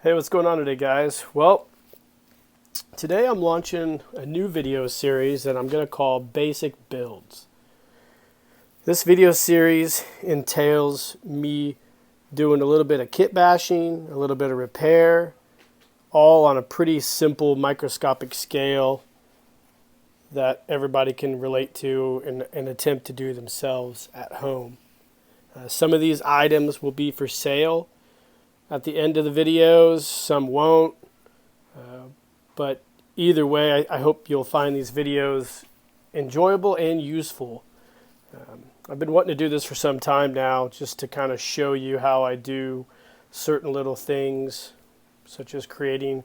Hey, what's going on today, guys? Well, today I'm launching a new video series that I'm going to call Basic Builds. This video series entails me doing a little bit of kit bashing, a little bit of repair, all on a pretty simple microscopic scale that everybody can relate to and attempt to do themselves at home. Some of these items will be for sale at the end of the videos, some won't, but either way, I hope you'll find these videos enjoyable and useful. I've been wanting to do this for some time now, just to kind of show you how I do certain little things, such as creating,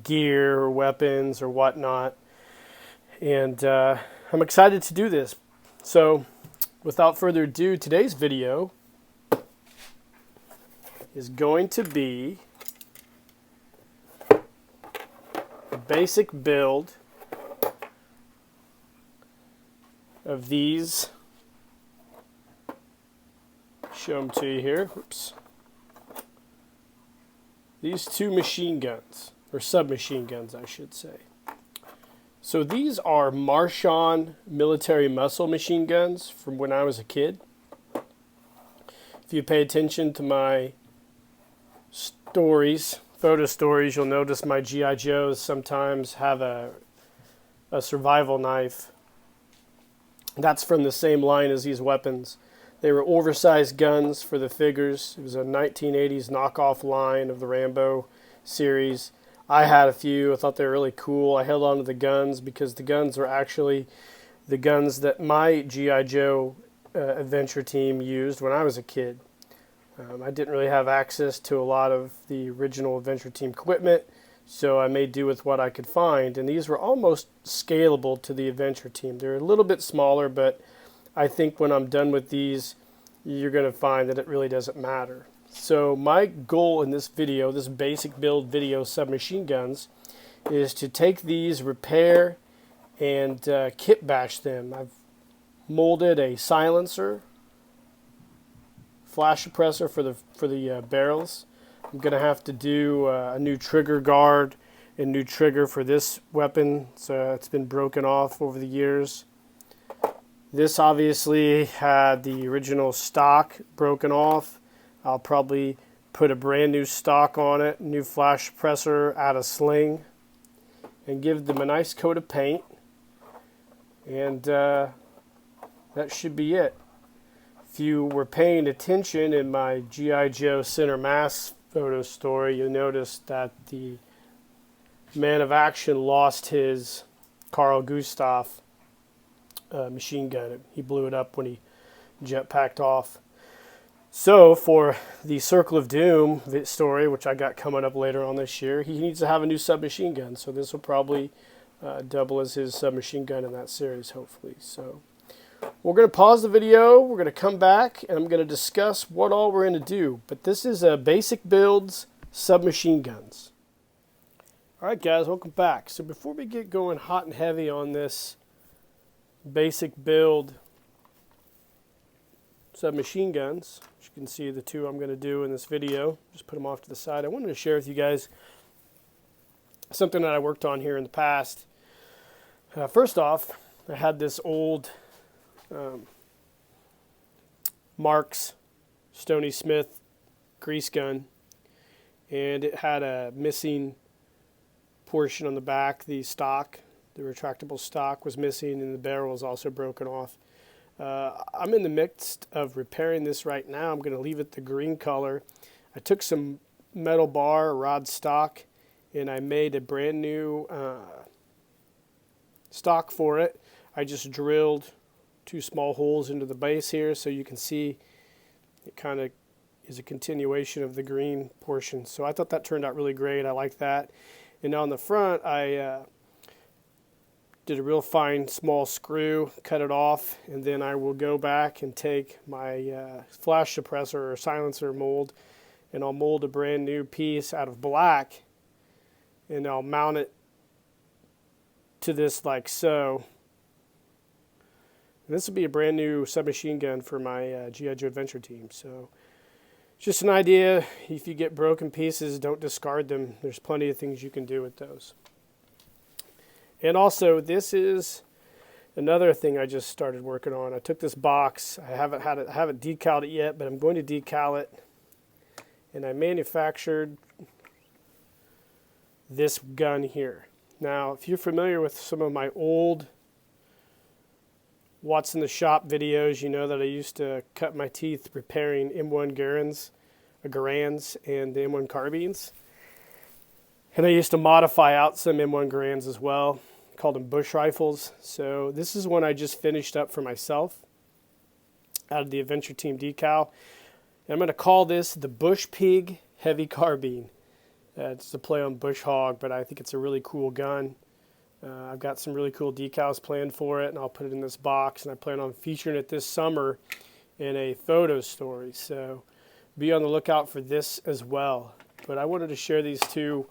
gear or weapons or whatnot. And I'm excited to do this. So, without further ado, today's video is going to be a basic build of these. Show them to you here. Oops. These two machine guns, or submachine guns, I should say. So these are Marchon military muscle machine guns from when I was a kid. If you pay attention to my photo stories, you'll notice my G.I. Joes sometimes have a survival knife. That's from the same line as these weapons. They were oversized guns for the figures. It was a 1980s knockoff line of the Rambo series. I had a few. I thought they were really cool. I held on to the guns because the guns were actually the guns that my G.I. Joe adventure team used when I was a kid. I didn't really have access to a lot of the original adventure team equipment, so I made do with what I could find. And these were almost scalable to the adventure team. They're a little bit smaller, but I think when I'm done with these, you're going to find that it really doesn't matter. So my goal in this video, this basic build video submachine guns, is to take these, repair, and kit bash them. I've molded a silencer, flash suppressor for the barrels. I'm going to have to do a new trigger guard and new trigger for this weapon. So it's been broken off over the years. This obviously had the original stock broken off. I'll probably put a brand new stock on it, new flash suppressor, add a sling, and give them a nice coat of paint. And that should be it. If you were paying attention in my G.I. Joe center mass photo story, you'll notice that the man of action lost his Carl Gustav machine gun. He blew it up when he jetpacked off. So for the Circle of Doom story, which I got coming up later on this year, he needs to have a new submachine gun. So this will probably double as his submachine gun in that series, hopefully. So we're going to pause the video, we're going to come back, and I'm going to discuss what all we're going to do. But this is a basic builds submachine guns. Alright guys, welcome back. So before we get going hot and heavy on this basic build submachine guns, as you can see the two I'm going to do in this video, just put them off to the side. I wanted to share with you guys something that I worked on here in the past. First off, I had this old Marks Stony Smith grease gun, and it had a missing portion on the back. The stock, the retractable stock, was missing, and the barrel was also broken off. I'm in the midst of repairing this right now. I'm going to leave it the green color. I took some metal bar rod stock and I made a brand new stock for it. I just drilled 2 small holes into the base here so you can see it kind of is a continuation of the green portion. So I thought that turned out really great. I like that. And on the front, I did a real fine small screw, cut it off, and then I will go back and take my flash suppressor or silencer mold, and I'll mold a brand new piece out of black, and I'll mount it to this like so. And this will be a brand new submachine gun for my G.I. Joe adventure team. So Just an idea, if you get broken pieces, don't discard them. There's plenty of things you can do with those. And also, this is another thing I just started working on. I took this box. I haven't decaled it yet, but I'm going to decal it. And I manufactured this gun here. Now, if you're familiar with some of my old What's in the Shop videos, you know that I used to cut my teeth repairing M1 Garands and the M1 carbines. And I used to modify out some M1 Garands as well, called them bush rifles. So this is one I just finished up for myself out of the Adventure Team decal. And I'm going to call this the Bush Pig Heavy Carbine. It's a play on Bush Hog, but I think it's a really cool gun. I've got some really cool decals planned for it, and I'll put it in this box, and I plan on featuring it this summer in a photo story. So be on the lookout for this as well. But I wanted to share these two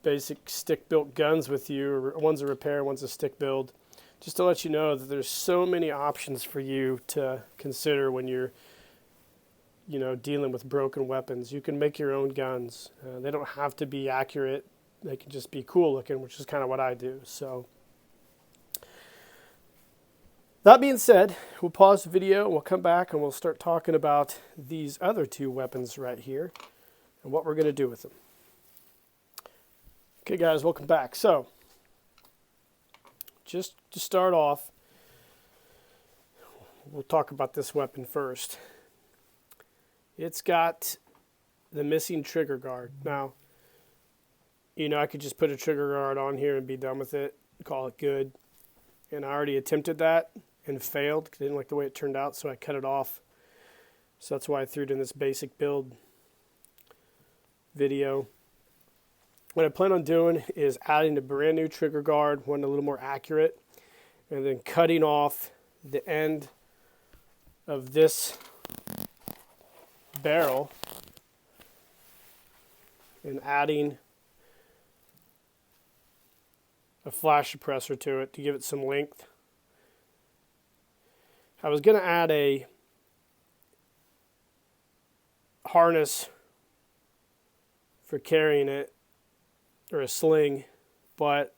basic stick-built guns with you. One's a repair, one's a stick build. Just to let you know that there's so many options for you to consider when you're dealing with broken weapons. You can make your own guns. They don't have to be accurate. They can just be cool looking, which is kind of what I do. So that being said, we'll pause the video and we'll come back and we'll start talking about these other two weapons right here and what we're going to do with them. Okay guys, welcome back. So just to start off, we'll talk about this weapon first. It's got the missing trigger guard. Now, I could just put a trigger guard on here and be done with it, call it good. And I already attempted that and failed because I didn't like the way it turned out, so I cut it off. So that's why I threw it in this basic build video. What I plan on doing is adding a brand new trigger guard, one a little more accurate, and then cutting off the end of this barrel and adding a flash suppressor to it to give it some length. I was going to add a harness for carrying it, or a sling, but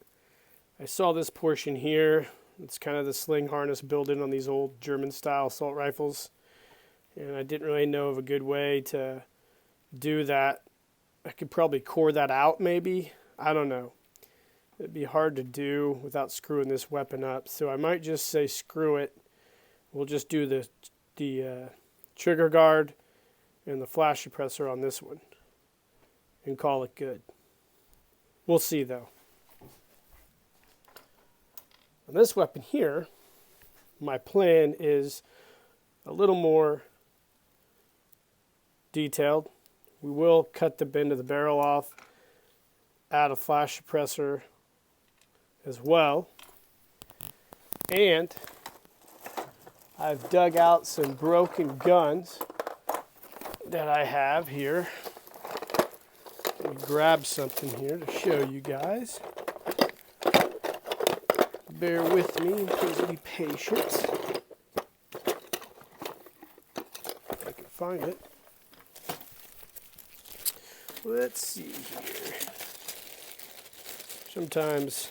I saw this portion here. It's kind of the sling harness built in on these old German style assault rifles, and I didn't really know of a good way to do that. I could probably core that out maybe. I don't know. It'd be hard to do without screwing this weapon up, so I might just say screw it. We'll just do the trigger guard and the flash suppressor on this one and call it good. We'll see though. On this weapon here, my plan is a little more detailed. We will cut the bend of the barrel off, add a flash suppressor as well, and I've dug out some broken guns that I have here. Let me grab something here to show you guys. Bear with me, please be patient. If I can find it. Let's see here. Sometimes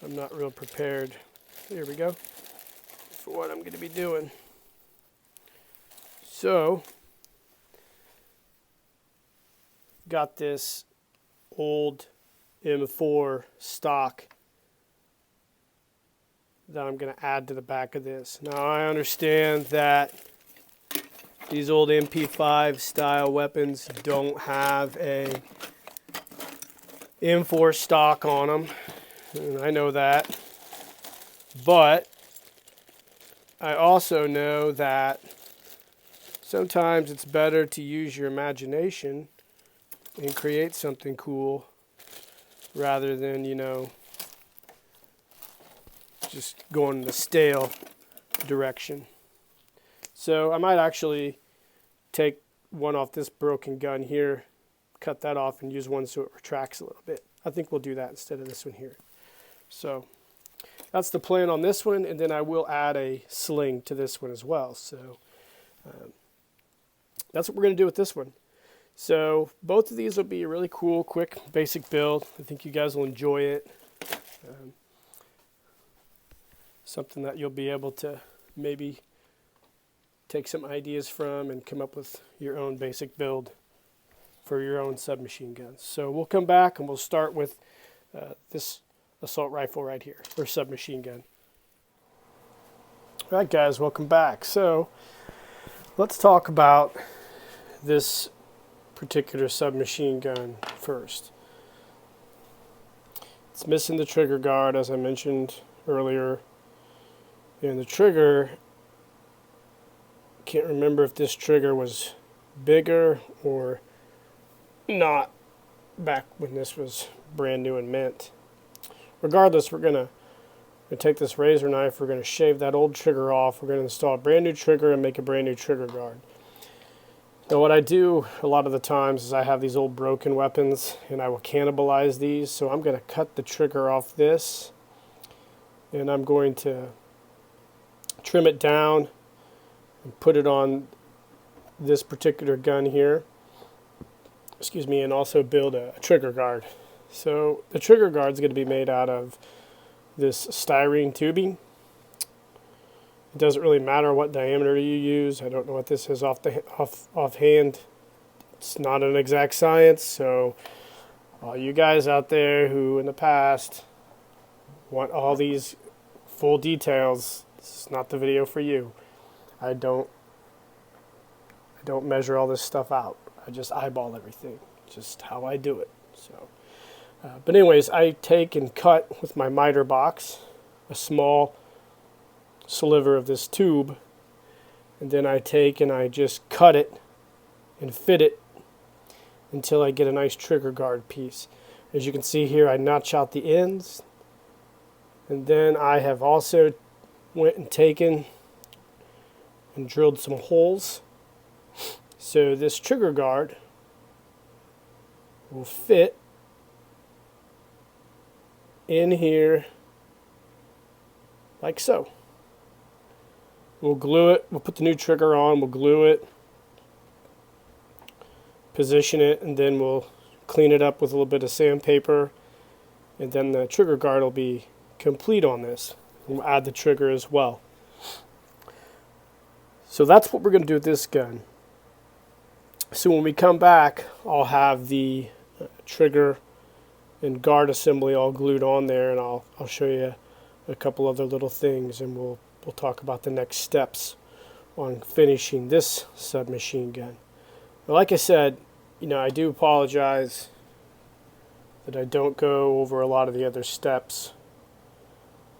I'm not real prepared. There we go. For what I'm going to be doing. So, got this old M4 stock that I'm going to add to the back of this. Now I understand that these old MP5 style weapons don't have a M4 stock on them, and I know that, but I also know that sometimes it's better to use your imagination and create something cool rather than, just going in the stale direction. So I might actually take one off this broken gun here, cut that off, and use one so it retracts a little bit. I think we'll do that instead of this one here. So that's the plan on this one, and then I will add a sling to this one as well. So that's what we're going to do with this one. So both of these will be a really cool, quick, basic build. I think you guys will enjoy it. Something that you'll be able to maybe take some ideas from and come up with your own basic build for your own submachine guns. So we'll come back and we'll start with this assault rifle right here, or submachine gun. All right, guys, welcome back. So let's talk about this particular submachine gun first. It's missing the trigger guard, as I mentioned earlier, and the trigger, can't remember if this trigger was bigger or not back when this was brand new and mint. Regardless, we're going to take this razor knife, we're going to shave that old trigger off, we're going to install a brand new trigger and make a brand new trigger guard. Now what I do a lot of the times is I have these old broken weapons and I will cannibalize these, so I'm going to cut the trigger off this and I'm going to trim it down and put it on this particular gun here, excuse me, and also build a trigger guard. So the trigger guard is going to be made out of this styrene tubing. It doesn't really matter what diameter you use. I don't know what this is offhand. It's not an exact science, so all you guys out there who in the past want all these full details, this is not the video for you. I don't measure all this stuff out. I just eyeball everything, just how I do it. So, but anyways, I take and cut with my miter box a small sliver of this tube, and then I take and I just cut it and fit it until I get a nice trigger guard piece. As you can see here, I notch out the ends, and then I have also went and taken and drilled some holes so this trigger guard will fit in here like so. We'll glue it, we'll put the new trigger on, we'll glue it, position it, and then we'll clean it up with a little bit of sandpaper, and then the trigger guard will be complete on this. We'll add the trigger as well. So that's what we're going to do with this gun. So when we come back, I'll have the trigger and guard assembly all glued on there, and I'll show you a couple other little things, and we'll talk about the next steps on finishing this submachine gun. Now, like I said, I do apologize that I don't go over a lot of the other steps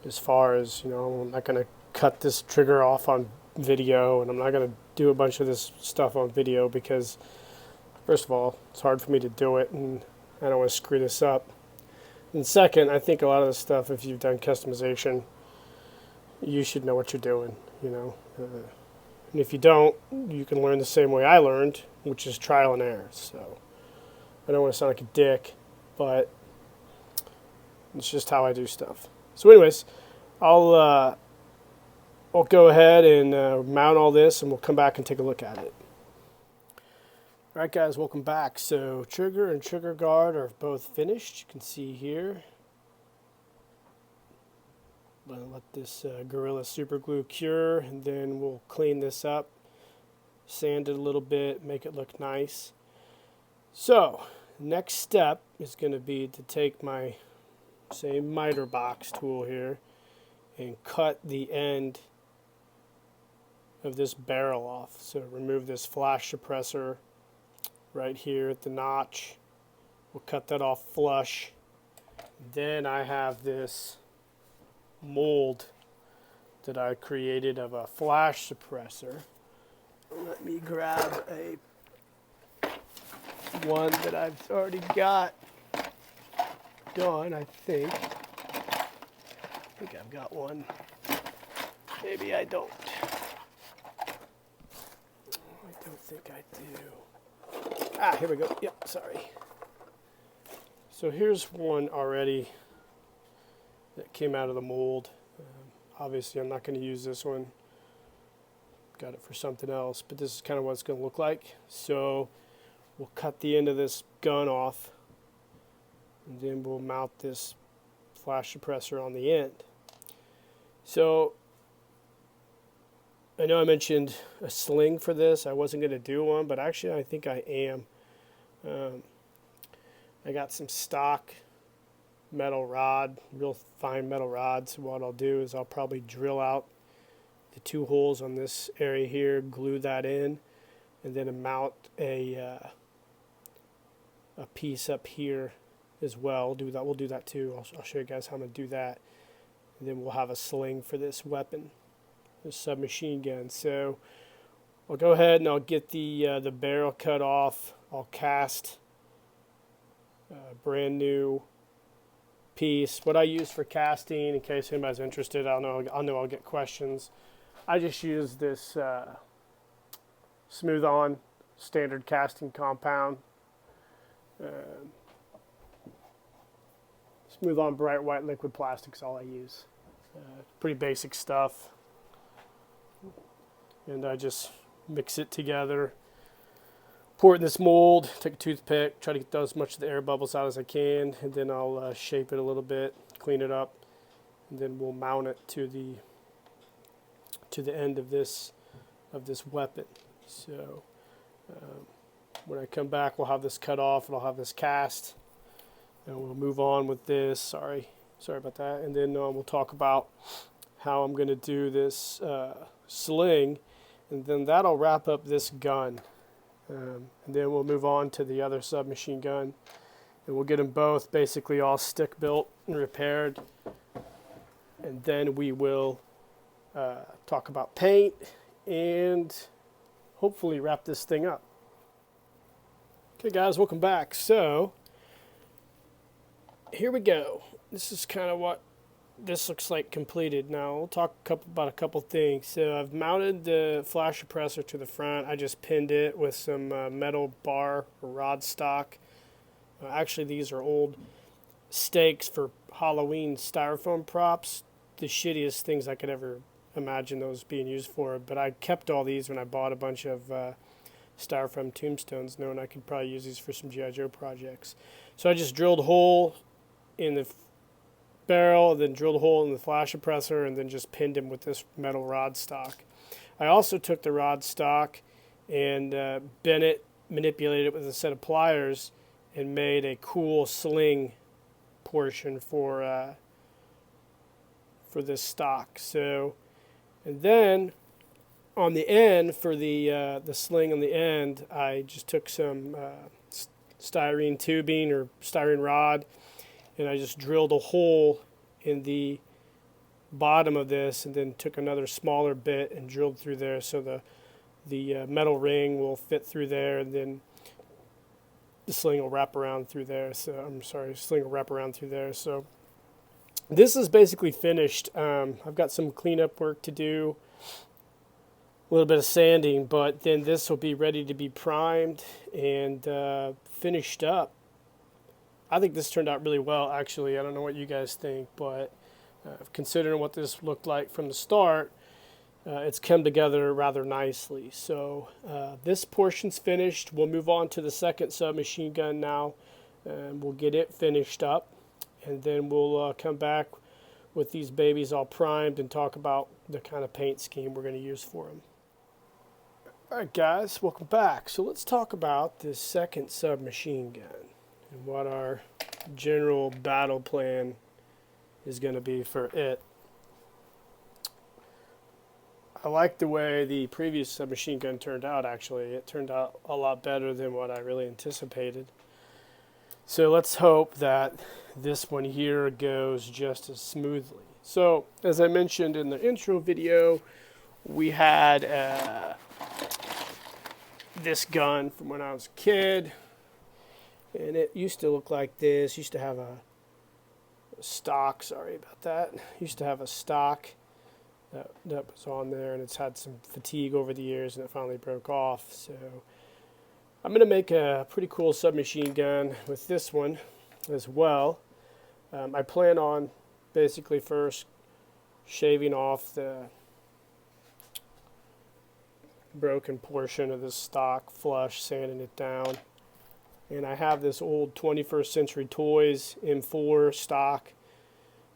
as far as, I'm not going to cut this trigger off on video, and I'm not going to do a bunch of this stuff on video because, first of all, it's hard for me to do it, and I don't want to screw this up. And second, I think a lot of this stuff, if you've done customization, you should know what you're doing, and if you don't, you can learn the same way I learned, which is trial and error. So I don't want to sound like a dick, but it's just how I do stuff. So anyways, I'll go ahead and mount all this, and we'll come back and take a look at it. All right, guys, welcome back. So trigger and trigger guard are both finished. You can see here. I'm going to let this Gorilla Super Glue cure, and then we'll clean this up, sand it a little bit, make it look nice. So next step is going to be to take my same miter box tool here and cut the end of this barrel off. So remove this flash suppressor right here at the notch. We'll cut that off flush. Then I have this mold that I created of a flash suppressor. Let me grab one that I've already got done, I think. I've got one. Maybe I don't. I don't think I do. Ah, here we go. Yep, sorry. So here's one already that came out of the mold. Obviously, I'm not going to use this one got it for something else, but this is kind of what it's going to look like. So we'll cut the end of this gun off, and then we'll mount this flash suppressor on the end. So I know I mentioned a sling for this. I wasn't going to do one, but actually I think I am. I got some stock metal rod, real fine metal rods. So what I'll do is I'll probably drill out the 2 holes on this area here, glue that in, and then mount a piece up here as well. We'll do that too. I'll show you guys how I'm going to do that. And then we'll have a sling for this weapon, this submachine gun. So I'll go ahead and I'll get the barrel cut off. I'll cast a brand new piece. What I use for casting, in case anybody's interested, I know I'll get questions. I just use this Smooth On standard casting compound. Smooth On bright white liquid plastic's all I use. Pretty basic stuff. And I just mix it together. Pour it in this mold, take a toothpick, try to get as much of the air bubbles out as I can, and then I'll shape it a little bit, clean it up, and then we'll mount it to the end of this weapon. So when I come back, we'll have this cut off, and I'll have this cast, and we'll move on with this. Sorry about that. And then we'll talk about how I'm going to do this sling, and then that'll wrap up this gun. And then we'll move on to the other submachine gun, and we'll get them both basically all stick built and repaired, and then we will talk about paint and hopefully wrap this thing up. Okay guys, welcome back. So here we go. This is kind of what this looks like completed. Now we'll talk about a couple things. So I've mounted the flash suppressor to the front. I just pinned it with some metal bar or rod stock. Actually, these are old stakes for Halloween styrofoam props. The shittiest things I could ever imagine those being used for. But I kept all these when I bought a bunch of styrofoam tombstones, knowing I could probably use these for some G.I. Joe projects. So I just drilled a hole in the barrel, then drilled a hole in the flash suppressor, and then just pinned him with this metal rod stock. I also took the rod stock and bent it, manipulated it with a set of pliers, and made a cool sling portion for this stock. So, and then on the end for the sling on the end, I just took some styrene tubing or styrene rod, and I just drilled a hole in the bottom of this, and then took another smaller bit and drilled through there, so the metal ring will fit through there, and then the sling will wrap around through there. Sling will wrap around through there. So this is basically finished. I've got some cleanup work to do, a little bit of sanding, but then this will be ready to be primed and finished up. I think this turned out really well, actually. I don't know what you guys think, but considering what this looked like from the start, it's come together rather nicely. So this portion's finished. We'll move on to the second submachine gun now, and we'll get it finished up, and then we'll come back with these babies all primed and talk about the kind of paint scheme we're going to use for them. All right, guys, welcome back. So let's talk about this second submachine gun and what our general battle plan is going to be for it. I like the way the previous submachine gun turned out, actually. It turned out a lot better than what I really anticipated. So let's hope that this one here goes just as smoothly. So, as I mentioned in the intro video, we had this gun from when I was a kid, and it used to look like this. Used to have a stock, sorry about that. Used to have a stock that was on there, and it's had some fatigue over the years, and it finally broke off. So I'm going to make a pretty cool submachine gun with this one as well. I plan on basically first shaving off broken portion of this stock flush, sanding it down. And I have this old 21st Century Toys M4 stock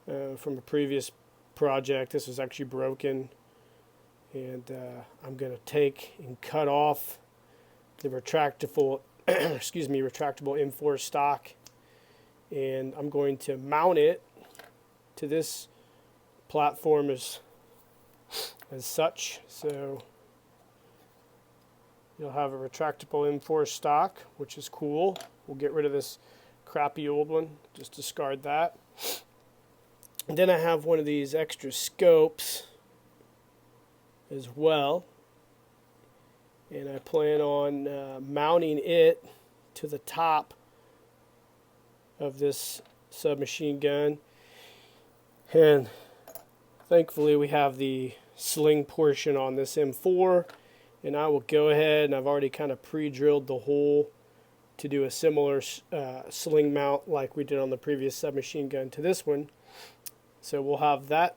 from a previous project. This was actually broken, and I'm going to take and cut off the retractable retractable M4 stock, and I'm going to mount it to this platform as such. So you'll have a retractable M4 stock, which is cool. We'll get rid of this crappy old one, just discard that. And then I have one of these extra scopes as well, and I plan on mounting it to the top of this submachine gun. And thankfully we have the sling portion on this M4, and I will go ahead, and I've already kind of pre-drilled the hole to do a similar sling mount like we did on the previous submachine gun to this one. So we'll have that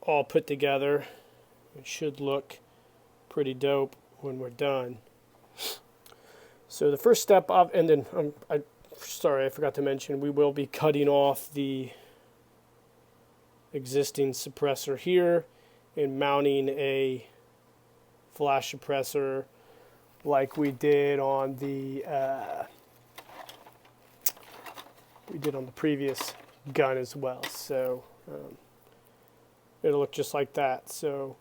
all put together. It should look pretty dope when we're done. So the first step up, and then sorry, I forgot to mention, we will be cutting off the existing suppressor here and mounting a flash suppressor like we did on the previous gun as well. So it'll look just like that. So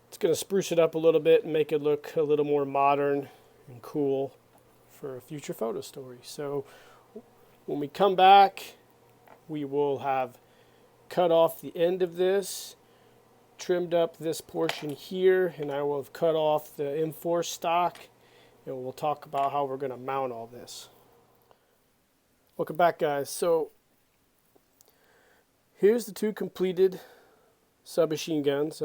it's going to spruce it up a little bit and make it look a little more modern and cool for a future photo story. So when we come back, we will have cut off the end of this, trimmed up this portion here, and I will have cut off the M4 stock, and we'll talk about how we're going to mount all this. Welcome back, guys. So here's the two completed submachine guns.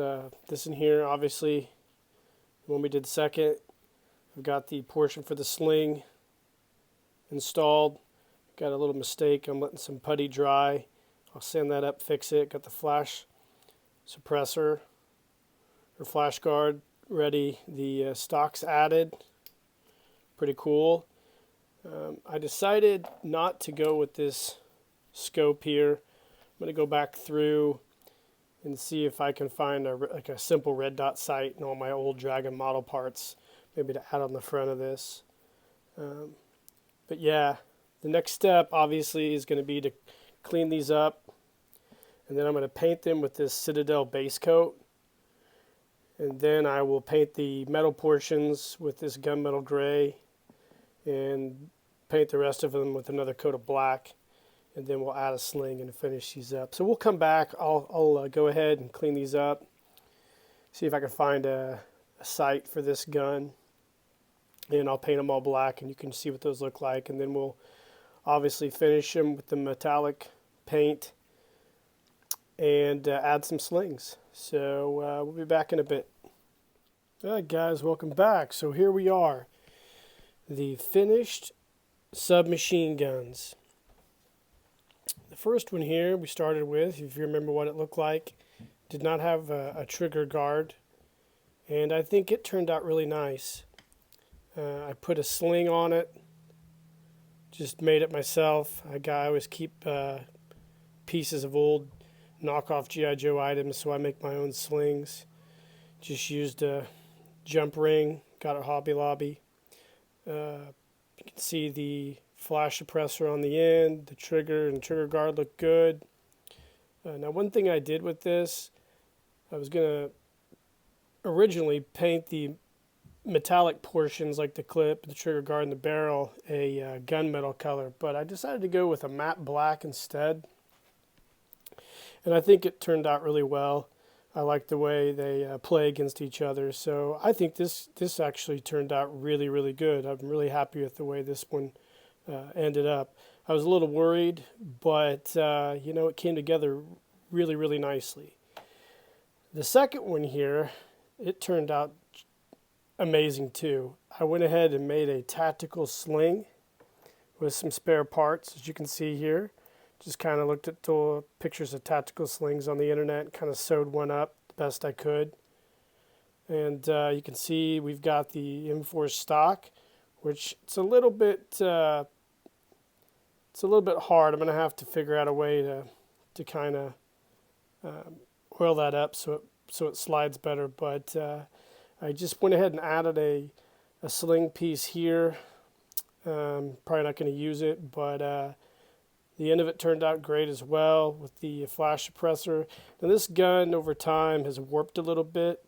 This in here, obviously, when we did second, I've got the portion for the sling installed. Got a little mistake. I'm letting some putty dry. I'll sand that up, fix it. Got the flash suppressor or flash guard ready. The stock's added. Pretty cool. I decided not to go with this scope here. I'm going to go back through and see if I can find like a simple red dot sight in all my old Dragon model parts, maybe to add on the front of this. But yeah, the next step obviously is going to be to clean these up, and then I'm going to paint them with this Citadel base coat, and then I will paint the metal portions with this gunmetal gray and paint the rest of them with another coat of black, and then we'll add a sling and finish these up. So we'll come back. I'll go ahead and clean these up, see if I can find a sight for this gun, and I'll paint them all black, and you can see what those look like, and then we'll obviously finish them with the metallic paint and add some slings. So we'll be back in a bit. All right, guys, welcome back. So here we are, the finished submachine guns. The first one here we started with, if you remember what it looked like, did not have a trigger guard, and I think it turned out really nice. I put a sling on it, just made it myself. I always keep pieces of old knockoff G.I. Joe items, so I make my own slings. Just used a jump ring, got it at Hobby Lobby. You can see the flash suppressor on the end, the trigger and trigger guard look good. Now one thing I did with this, I was going to originally paint the metallic portions like the clip, the trigger guard, and the barrel a gunmetal color, but I decided to go with a matte black instead, and I think it turned out really well. I like the way they play against each other, so I think this actually turned out really, really good. I'm really happy with the way this one ended up. I was a little worried, but you know, it came together really, really nicely. The second one here, it turned out amazing too. I went ahead and made a tactical sling with some spare parts, as you can see here. Just kind of looked at the pictures of tactical slings on the internet and kind of sewed one up the best I could. And you can see we've got the M4 stock, which it's a little bit hard. I'm going to have to figure out a way to kind of oil that up so it slides better. But I just went ahead and added a sling piece here. Probably not going to use it, but the end of it turned out great as well with the flash suppressor. Now this gun over time has warped a little bit.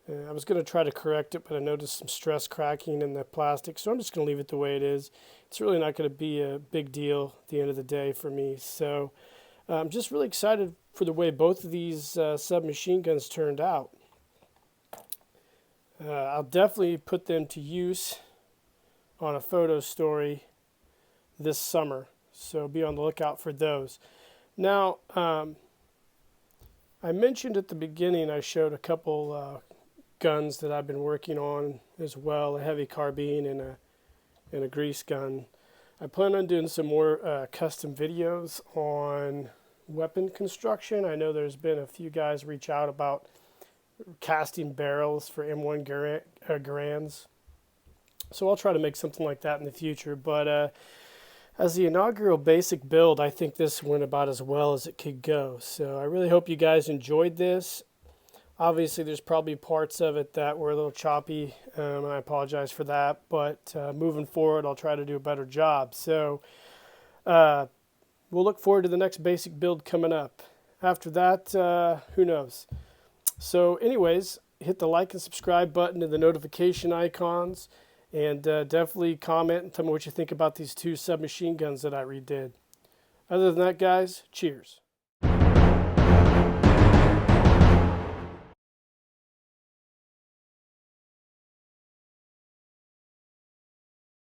I was going to try to correct it, but I noticed some stress cracking in the plastic, so I'm just going to leave it the way it is. It's really not going to be a big deal at the end of the day for me. So I'm just really excited for the way both of these submachine guns turned out. I'll definitely put them to use on a photo story this summer, so be on the lookout for those. Now, I mentioned at the beginning I showed a couple guns that I've been working on as well, a heavy carbine and a grease gun. I plan on doing some more custom videos on weapon construction. I know there's been a few guys reach out about casting barrels for M1 Garands. So I'll try to make something like that in the future. But as the inaugural basic build, I think this went about as well as it could go. So I really hope you guys enjoyed this. Obviously, there's probably parts of it that were a little choppy. I apologize for that. But moving forward, I'll try to do a better job. So we'll look forward to the next basic build coming up. After that, who knows? So anyways, hit the like and subscribe button and the notification icons. And definitely comment and tell me what you think about these two submachine guns that I redid. Other than that, guys, cheers.